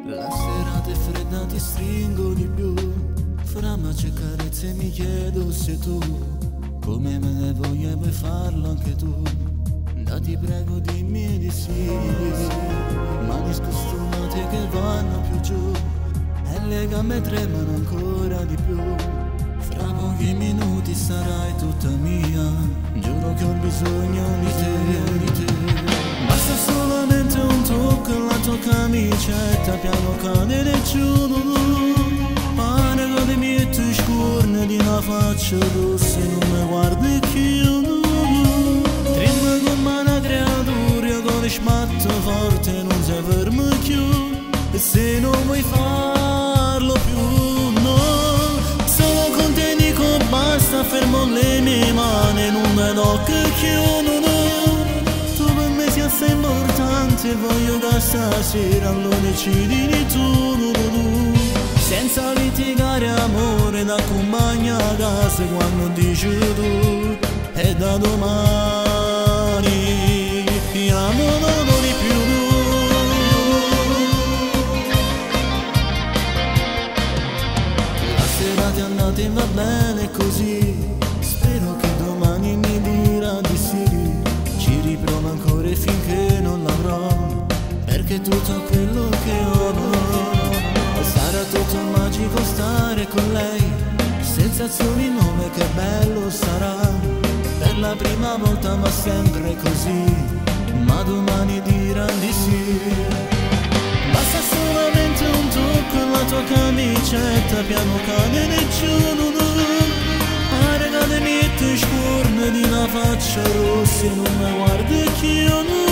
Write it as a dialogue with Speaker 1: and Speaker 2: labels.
Speaker 1: La serata è fredda, ti stringo di più, fra magie carezze mi chiedo se tu, come me ne voglia, vuoi farlo anche tu. Da ti prego dimmi di sì, mani scostumate che vanno più giù, e le gambe tremano ancora di più. Fra pochi minuti sarai tutta mia, giuro che ho bisogno di te. Basta solamente un tocco alla tua camicetta, piano cadere giù. Pare che le mie tue scorne di una faccia rossa e non mi guardi più. Tremma come una creatura con le smatte forte, non si ferma più. E se non vuoi farlo più, no, solo con te dico basta, fermo le mie mani, non me lo chiudo, no. Tu per me sei assai importante, voglio che stasera lo decidi tu. Senza litigare amore, da compagna a casa quando dici tu. E da domani ti amo non di più. La serata è andata e va bene così, spero che domani mi dirà di sì. Ci riprovo ancora finché non l'avrò, perché tutto quello che ho sarà tutto magico stare con lei, sensazioni nuove, che bello sarà. Per la prima volta ma sempre così, ma domani dirà di sì. Basta solamente un tocco alla tua camicetta, piano cadere giù. Pare che le mie tue scorne di una faccia rossa e non mi guardi più.